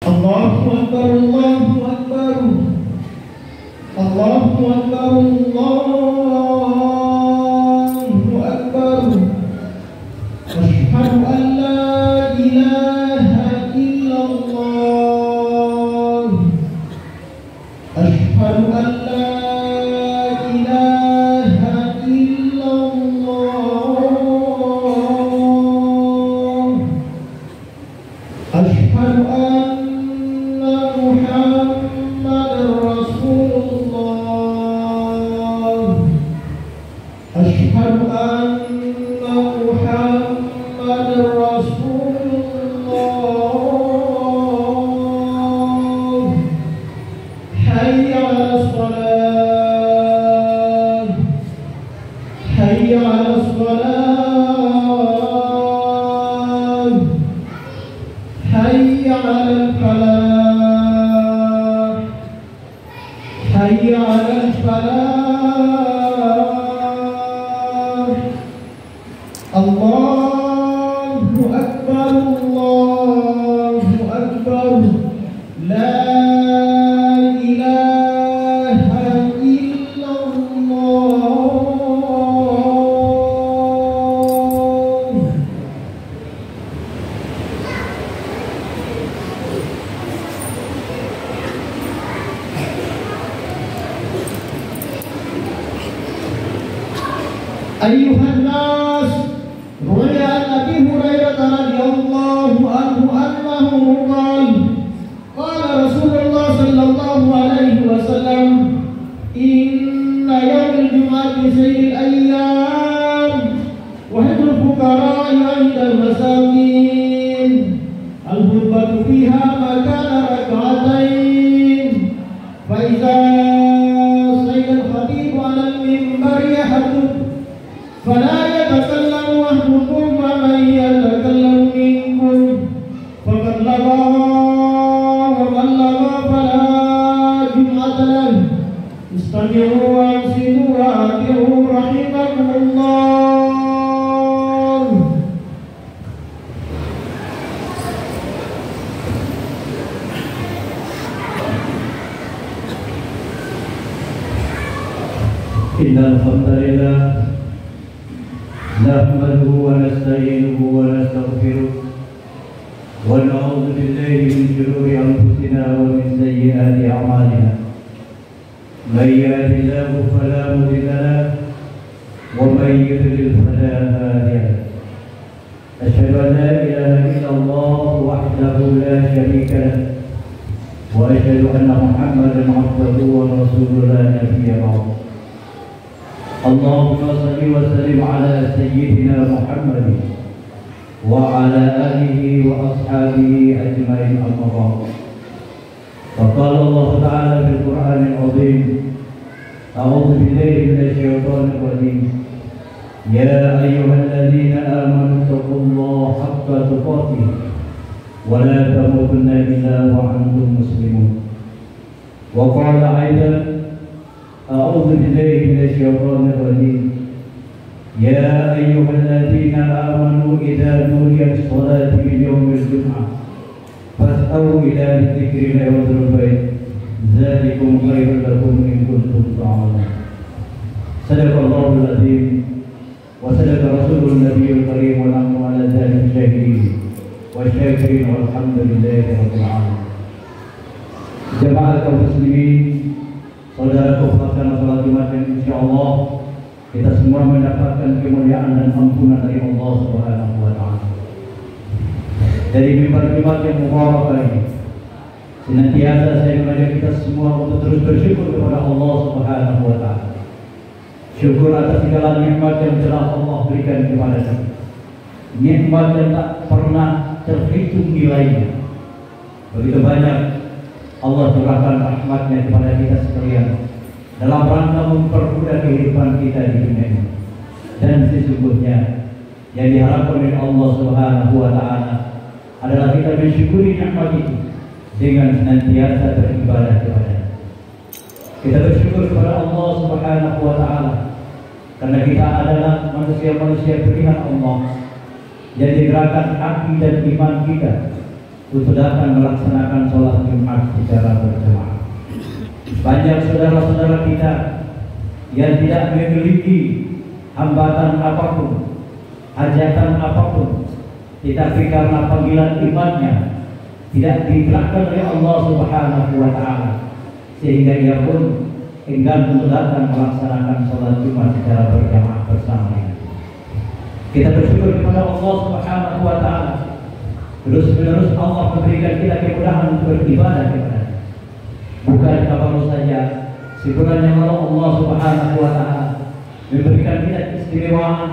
Allahu Akbar, Allahu Akbar, Allahu Akbar, Allahu Akbar. Asyhadu an la ilaha illallah. Asyhadu an la ilaha illallah. Asyhadu anna Muhammadar Rasulullah. Asyhadu anna Muhammadar Rasulullah. Hayya 'alas shalah. Hayya 'alas shalah. Hayya 'alal falah. Hayya 'alal falah. Allahu Akbar, Allahu Akbar. La ilaha illallah. Ayuhan nas, ruwiya an Abi Hurairah radhiyallahu anhu annahu qala Rasulullah sallallahu alaihi wasallam, inna yawmal jum'ati sayyidul ayyam wa hajjul fuqara'i 'inda al-masakin. Al-khutbatu fiha ma kana rak'atain. Fa idza sayyid al-khatib 'ala al-minbar yahdud فلا يتكلم أحدكم ومن يتكلم منكم فقد لغى ومن لغى فلا جمعة له. استمعوا وانصتوا وأطيعوا رحمكم الله. إن الحمد لله نحمده ونستعينه ونستغفره ونعوذ بالله من شرور أنفسنا ومن سيئات أعمالنا. من يهد الله فلا مضل له ومن يضلل فلا هادي له. أشهد أن لا إله إلا الله وحده لا شريك له وأشهد أن محمدا عبده ورسوله لا نبي بعده. اللهم صل وسلم على سيدنا محمد وعلى آله وأصحابه أجمعين، أما بعد. فقال الله تعالى في القرآن العظيم: أعوذ بالله من الشيطان الرجيم. يا أيها الذين آمنوا اتقوا الله حق تقاته ولا تموتن إلا وأنتم مسلمون. وقال أيضا: أعوذ بالله من الشيطان الرجيم. يا أيها الذين آمنوا إذا نودي للصلاة من يوم الجمعة فاسعوا إلى ذكر الله وذروا البيع ذلكم خير لكم إن كنتم تعلمون. صدق الله العظيم وصدق رسوله النبي الكريم ونحن على ذلك شاهدين والشاكرين والحمد لله رب العالمين. Jemaah kaum muslimin, saudaraku pelaksana salat Jumat yang insyaallah kita semua mendapatkan kemuliaan dan ampunan dari Allah Subhanahu wa taala. Dari mimbar Jumat yang mubarak ini, senantiasa saya mengajak kita semua untuk terus bersyukur kepada Allah Subhanahu wa taala. Syukur atas segala nikmat yang telah Allah berikan kepada kita. Nikmat yang tak pernah terhitung nilainya. Begitu banyak Allah curahkan rahmatnya kepada kita sekalian dalam rangka mempermudah kehidupan kita di dunia ini. Dan sesungguhnya yang diharapkan oleh Allah Subhanahu wa taala adalah kita mensyukuri nikmat itu dengan senantiasa beribadah kepada-Nya. Kita bersyukur kepada Allah Subhanahu wa taala karena kita adalah manusia-manusia pilihan Allah yang digerakkan hati dan iman kita untuk datang melaksanakan sholat Jumat secara berjamaah. Banyak saudara-saudara kita yang tidak memiliki hambatan apapun, hajatan apapun, tetapi karena panggilan imannya tidak digerakkan oleh Allah Subhanahu wa Ta'ala, sehingga ia pun enggan untuk datang melaksanakan sholat Jumat secara berjamaah bersama dengan kita. Bersyukur kepada Allah Subhanahu wa Ta'ala, terus-menerus Allah memberikan kita kemudahan untuk beribadah kepada-Nya. Bukan baru saja, sebenarnya Allah Subhanahu wa Ta'ala memberikan kita keistimewaan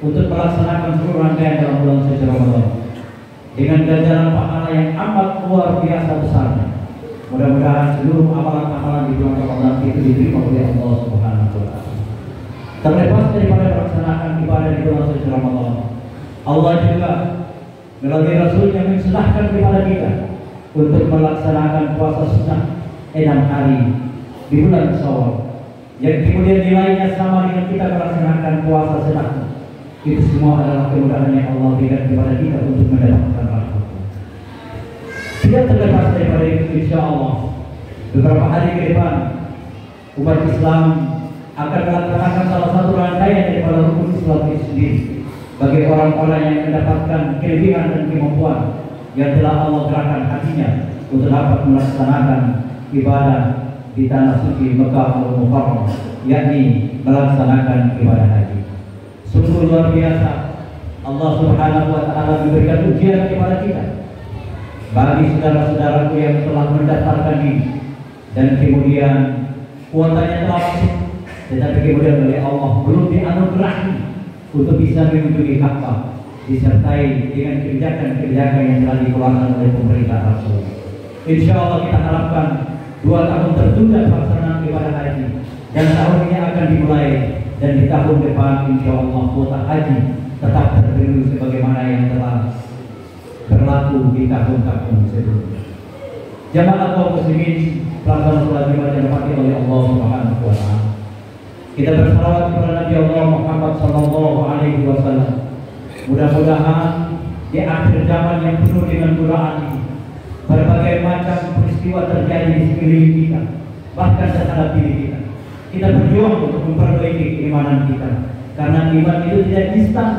untuk melaksanakan seluruh rangkaian dalam bulan suci Ramadan dengan ganjaran pahala yang amat luar biasa besarnya. Mudah-mudahan seluruh amalan-amalan di bulan Ramadan itu diterima oleh Allah Subhanahu wa Ta'ala. Terlepas daripada melaksanakan ibadah di bulan suci Ramadan, Allah juga melalui Rasul yang mensunahkan kepada kita untuk melaksanakan puasa sunnah 6 hari di bulan Syawal, yang kemudian nilainya sama dengan kita melaksanakan puasa sedekah. Itu semua adalah kemudahan yang Allah berikan kepada kita untuk mendapatkan rahmat. Tidak terlepas daripada itu, insya Allah beberapa hari ke depan umat Islam akan melaksanakan salah satu rangkaian daripada rukun Islam itu sendiri bagi orang-orang yang mendapatkan kelebihan dan kemampuan yang telah Allah gerakan hatinya untuk dapat melaksanakan ibadah di tanah suci Mekah Al-Mukarramah, yakni melaksanakan ibadah haji. Sungguh luar biasa Allah Subhanahu wa Ta'ala memberikan ujian kepada kita. Bagi saudara-saudaraku yang telah mendaftarkan diri dan kemudian kuotanya telah masuk, tetapi kemudian oleh Allah belum dianugerahi untuk bisa mengunjungi Ka'bah, disertai dengan kebijakan-kebijakan yang telah dikeluarkan oleh pemerintah Rasul. Insya Allah kita harapkan 2 tahun tertunda pelaksanaan ibadah haji, dan tahun ini akan dimulai, dan di tahun depan insya Allah kuota haji tetap terpenuhi sebagaimana yang telah berlaku di tahun-tahun sebelumnya. Jamaah kaum muslimin, pelaksanaan sholat Jumat yang dirahmati oleh Allah Subhanahu wa Ta'ala, kita bersalawat kepada Nabi Allah Muhammad sallallahu alaihi wasallam. Mudah-mudahan di akhir zaman yang penuh dengan godaan ini, berbagai macam peristiwa terjadi di sekeliling kita, bahkan terhadap diri kita. Kita berjuang untuk memperbaiki keimanan kita, karena iman itu tidak instan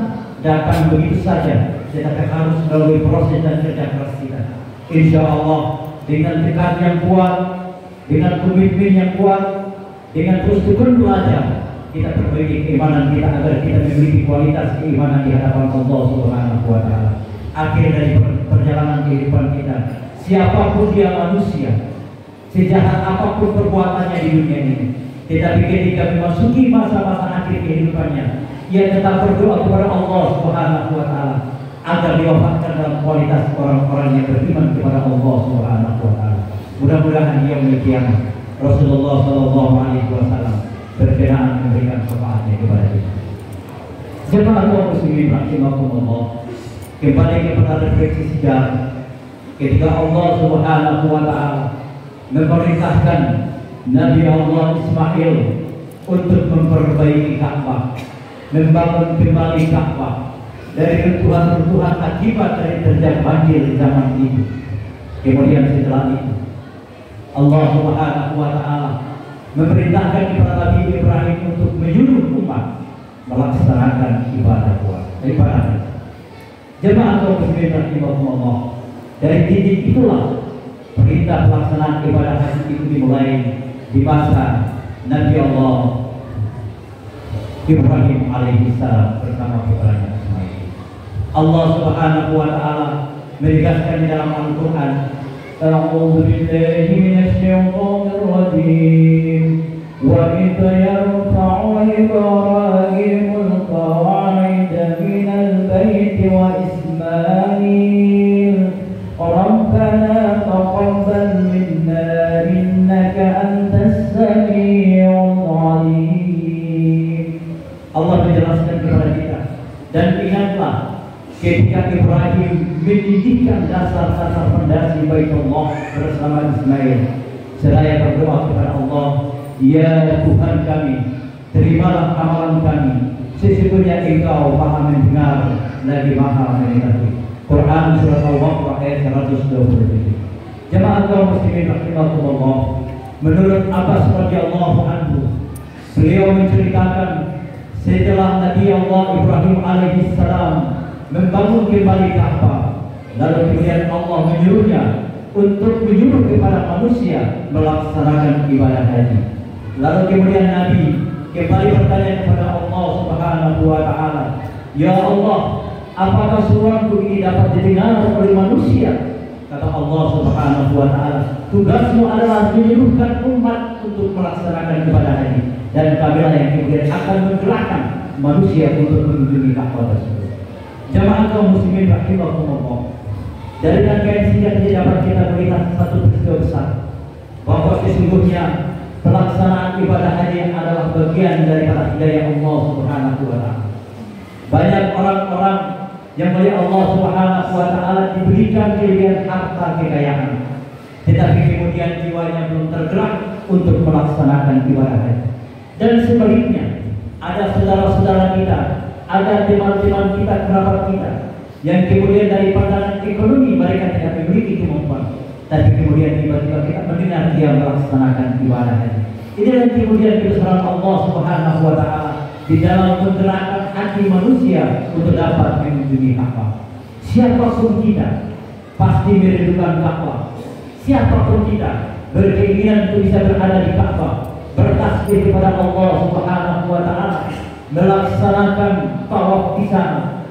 datang begitu saja, tetapi harus melalui proses dan kerja keras kita. Insya Allah dengan tekad yang kuat, dengan komitmen yang kuat, dengan terus tekun belajar, kita perbaiki keimanan kita agar kita memiliki kualitas keimanan di hadapan Allah Subhanahu wa Ta'ala. Akhir dari perjalanan kehidupan kita, siapapun dia manusia, sejahat apapun perbuatannya di dunia ini, tetapi ketika memasuki masa-masa akhir kehidupannya, ia tetap berdoa kepada Allah Subhanahu wa Ta'ala agar diwafatkan dalam kualitas orang-orang yang beriman kepada Allah Subhanahu wa Ta'ala. Mudah-mudahan dia demikian. Rasulullah Shallallahu Alaihi Wasallam berkenaan memberikan syafaatnya kepada kita. Jemaah kaum muslimin rahimakumullah, kembali kepada refleksi sejarah ketika Allah Subhanahu wa Ta'ala memerintahkan Nabi Allah Ismail untuk memperbaiki Ka'bah, membangun kembali Ka'bah dari runtuhan-runtuhan akibat dari terjadi banjir di zaman itu. Kemudian setelah itu Allah Subhanahu wa Ta'ala memerintahkan kepada Nabi Ibrahim untuk menyuruh umat melaksanakan ibadah haji. Jemaah kaum muslimin rahimakumullah, dari titik itulah perintah pelaksanaan ibadah haji itu dimulai di masa Nabi Allah Ibrahim alaihissalam bersama putranya Ismail. Allah Subhanahu wa Ta'ala menegaskan di dalam Al-Quran, A'udzu billahi minasyaitonir rajim. Wa idh yarfa'u Ibrahimul qawa'ida minal baiti wa Ismail Rabbana taqabbal minna innaka antas samiul alim. Allah menjelaskan kepada kita, dan ingatlah ketika Ibrahim mendidikkan dasar-dasar fondasi Baitullah bersama Ismail, seraya berdoa kepada Allah, ya Tuhan kami, terimalah amalan kami, sesungguhnya Engkau Maha mendengar lagi Maha mengetahui. Quran surat Al-Baqarah ayat 127. Jemaah kaum muslimin rahimakumullah, menurut Abbas radhiyallahu anhu, beliau menceritakan setelah Nabi Allah Ibrahim alaihissalam membangun kembali Ka'bah, lalu kemudian Allah menyuruhnya untuk menyuruh kepada manusia melaksanakan ibadah haji. Lalu kemudian Nabi kembali bertanya kepada Allah Subhanahu wa taala, "Ya Allah, apakah seruanku ini dapat didengar oleh manusia?" Kata Allah Subhanahu wa taala, "Tugasmu adalah menyuruhkan umat untuk melaksanakan ibadah haji, dan kamilah yang kemudian akan menggerakkan manusia untuk mengunjungi Ka'bah tersebut." Jamaah kaum muslimin rahimakumullah, dari rangkaian singkat ini dapat kita melihat satu peristiwa besar, bahwa sesungguhnya pelaksanaan ibadah haji adalah bagian daripada hidayah Allah Subhanahu wa taala. Banyak orang-orang yang oleh Allah Subhanahu wa taala diberikan kelebihan harta kekayaan, tetapi kemudian jiwanya belum tergerak untuk melaksanakan ibadah haji. Dan sebaliknya, ada saudara-saudara kita, ada teman-teman kita, kerabat kita, yang kemudian dari pandangan ekonomi mereka tidak memiliki kemampuan, tapi kemudian tiba-tiba kita mendengar dia melaksanakan ibadah haji. Inilah kemudian kebesaran Allah Subhanahu wa taala di dalam menggerakkan hati manusia untuk dapat mengunjungi Ka'bah. Siapapun kita pasti merindukan Ka'bah. Siapapun kita berkeinginan untuk bisa berada di Ka'bah, bertasbih kepada Allah Subhanahu wa taala, melaksanakan tawaf di sana,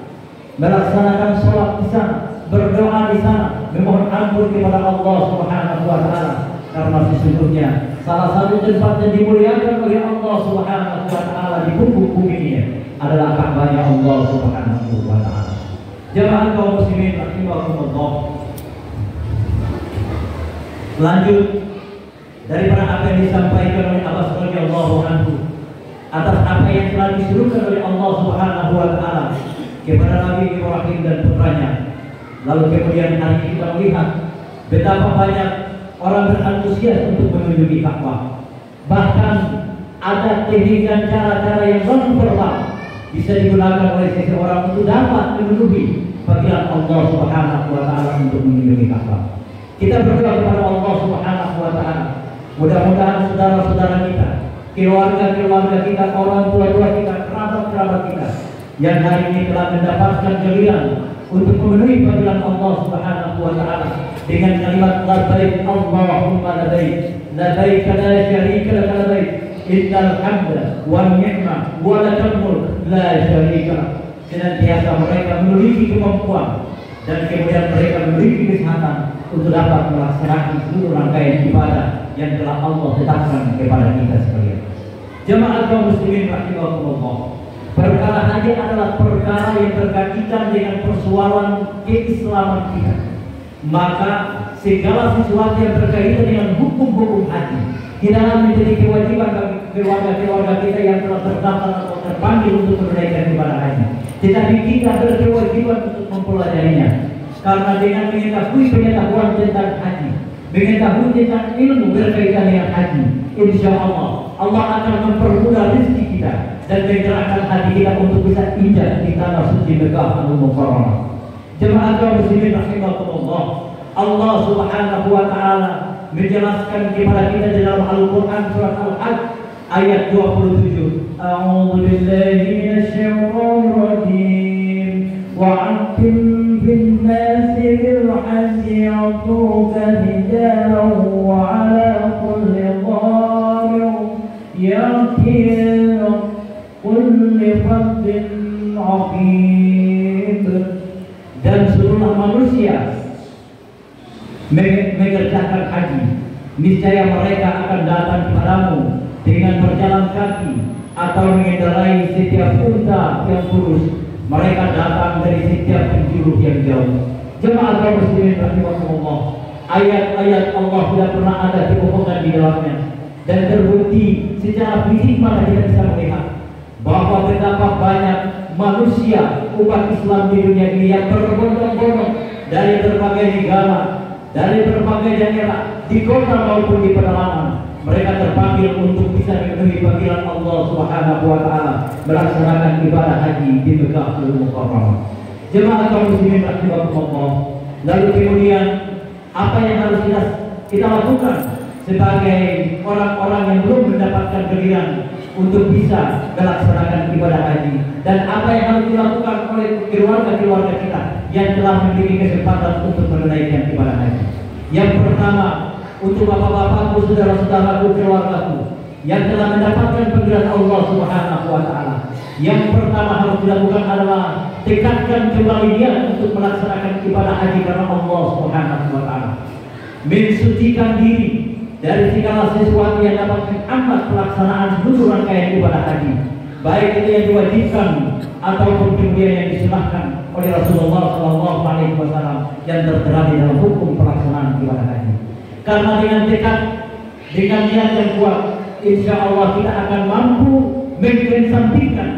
melaksanakan sholat di sana, berdoa di sana, memohon ampun kepada Allah Subhanahu wa taala. Karena sesungguhnya salah satu tempat yang dimuliakan oleh Allah Subhanahu wa taala di bumi ini adalah Ka'bahnya Allah Subhanahu wa taala. Jemaah kaum muslimin rahimakumullah. Lanjut daripada apa yang disampaikan oleh Abbas radhiyallahu anhu atas apa yang telah disuruhkan oleh Allah Subhanahu wa taala kepada Nabi Ibrahim dan putranya. Lalu kemudian hari ini kita melihat betapa banyak orang berantusias untuk mengunjungi Ka'bah. Bahkan ada teknik dan cara-cara yang non-verbal bisa digunakan oleh seseorang untuk dapat memenuhi panggilan Allah Subhanahu wa taala untuk mengunjungi Ka'bah. Kita berdoa kepada Allah Subhanahu wa taala, mudah-mudahan saudara-saudara kita, keluarga-keluarga kita, orang tua-tua kita, kerabat-kerabat kita yang hari ini telah mendapatkan giliran untuk memenuhi panggilan Allah Subhanahu wa taala dengan kalimat labbaik Allahumma labbaik, labbaik la syarika lak labbaik, innal hamda wan ni'mah wa lakal mulk la syarika lak. Senantiasa mereka memiliki kemampuan dan kemudian mereka memiliki kesehatan untuk dapat melaksanakan seluruh rangkaian ibadah yang telah Allah tetapkan kepada kita sekalian. Jemaah kaum muslimin rahimakumullah, perkara haji adalah perkara yang berkaitan dengan persoalan keislaman kita. Maka segala sesuatu yang berkaitan dengan hukum-hukum haji tidaklah menjadi kewajiban bagi keluarga-keluarga kita yang telah terdaftar atau terpanggil untuk menunaikan ibadah haji, tetapi kita berkewajiban untuk mempelajarinya. Karena dengan mengetahui pengetahuan tentang haji, mengetahui tentang ilmu berkaitan dengan haji, insya Allah Allah akan mempermudah rezeki kita dan menggerakkan hati kita untuk bisa injak di tanah suci Mekah Al-Mukarramah. Jemaah kaum muslimin rahimakumullah, Allah Subhanahu wa taala menjelaskan kepada kita dalam Al-Qur'an surat Al-Hajj ayat 27. A'udzu billahi minasyaitonir rajim. Wa'atim bin nasi bil hajji ya'tuka rijalan wa 'ala kulli dhamir yatin kulli fadlin 'aqib. Dan seluruh manusia mengerjakan haji, niscaya mereka akan datang kepadamu dengan berjalan kaki atau mengendarai setiap unta yang kurus. Mereka datang dari setiap penjuru yang jauh. Jemaah kaum muslimin rahimakumullah, ayat-ayat Allah tidak pernah ada kebohongan di dalamnya, dan terbukti secara fisik mata kita bisa melihat bahwa betapa banyak manusia umat Islam di dunia ini yang berbondong-bondong dari berbagai negara, dari berbagai daerah, di kota maupun di pedalaman. Mereka terpanggil untuk bisa memenuhi panggilan Allah Subhanahu wa taala melaksanakan ibadah haji di Mekah Al-Mukarramah. Jemaah kaum muslimin rahimakumullah. Lalu kemudian apa yang harus kita lakukan sebagai orang-orang yang belum mendapatkan giliran untuk bisa melaksanakan ibadah haji, dan apa yang harus dilakukan oleh keluarga-keluarga kita yang telah memiliki kesempatan untuk menunaikan ibadah haji. Yang pertama, untuk bapak-bapakku, saudara-saudaraku, keluargaku yang telah mendapatkan panggilan Allah Subhanahu wa taala, yang pertama harus dilakukan adalah tekadkan kembali niat untuk melaksanakan ibadah haji karena Allah Subhanahu wa taala. Mensucikan diri dari segala sesuatu yang dapat menghambat pelaksanaan seluruh rangkaian ibadah haji, baik itu yang diwajibkan ataupun kemudian yang disunahkan oleh Rasulullah SAW yang tertera di dalam hukum pelaksanaan ibadah haji. Karena dengan tekad, dengan niat yang kuat, insya Allah kita akan mampu mengesampingkan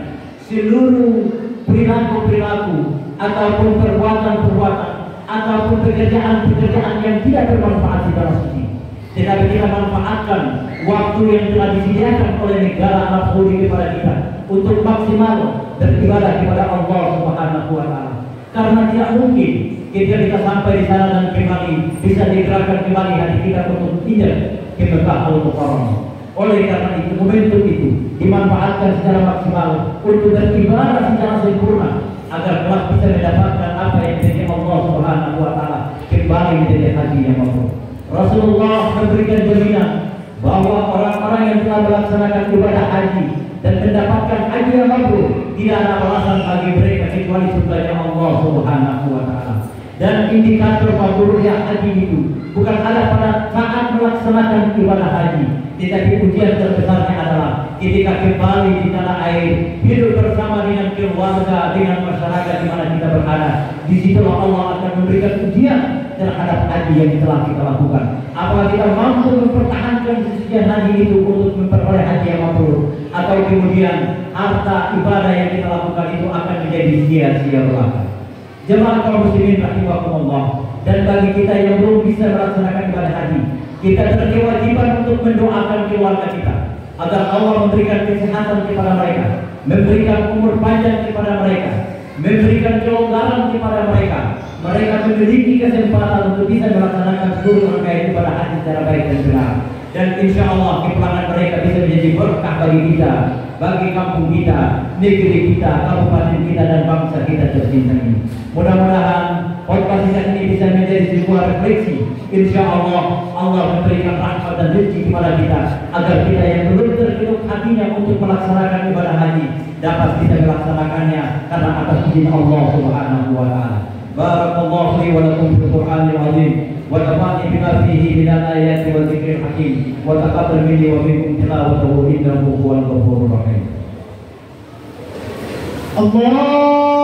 seluruh perilaku-perilaku ataupun perbuatan-perbuatan ataupun pekerjaan-pekerjaan yang tidak bermanfaat di dalam suci. Tetapi kita manfaatkan waktu yang telah disediakan oleh negara Arab Saudi kepada kita untuk maksimal beribadah kepada Allah Subhanahu wa taala. Karena tidak mungkin ketika kita sampai di sana dan kembali bisa digerakkan kembali hati kita untuk hijrah ke Mekah Al-Mukarramah. Oleh karena itu, momentum itu dimanfaatkan secara maksimal untuk beribadah secara sempurna agar kelak bisa mendapatkan apa yang menjadi Allah Subhanahu wa taala kembali menjadi haji yang mabrur. Rasulullah memberikan jaminan bahwa orang-orang yang telah melaksanakan ibadah haji dan mendapatkan haji yang mabrur tidak ada alasan bagi mereka kecuali surganya Allah Subhanahu wa taala. Dan indikator mabrurnya haji itu bukan ada pada saat melaksanakan ibadah haji, tetapi ujian terbesarnya adalah ketika kembali di tanah air, hidup bersama dengan keluarga, dengan masyarakat di mana kita berada. Di situlah Allah akan memberikan ujian terhadap haji yang telah kita lakukan. Apakah kita mampu mempertahankan kesucian haji itu untuk memperoleh haji yang mabrur, atau kemudian harta ibadah yang kita lakukan itu akan menjadi sia-sia belaka. Jemaah kaum muslimin rahimakumullah, dan bagi kita yang belum bisa melaksanakan ibadah haji, kita berkewajiban untuk mendoakan keluarga kita agar Allah memberikan kesehatan kepada mereka, memberikan umur panjang kepada mereka, memberikan kelonggaran kepada mereka. Mereka memiliki kesempatan untuk bisa melaksanakan seluruh rangkaian ibadah haji secara baik dan benar. Dan insya Allah kepulangan mereka bisa menjadi berkah bagi kita, bagi kampung kita, negeri kita, kabupaten kita, dan bangsa kita tercinta ini. Mudah-mudahan khotbah singkat ini bisa menjadi sebuah refleksi. Insya Allah Allah memberikan rahmat dan rezeki kepada kita agar kita yang belum tergerak hatinya untuk melaksanakan ibadah haji dapat bisa melaksanakannya karena atas izin Allah Subhanahu wa taala. Barakallahu li wa lakum fil Qur'anil azim wa nafa'ani bima fihi minal ayati wal dzikril hakim wa taqabbal minni wa minkum tilawatahu innahu huwal ghafurur rahim. Allah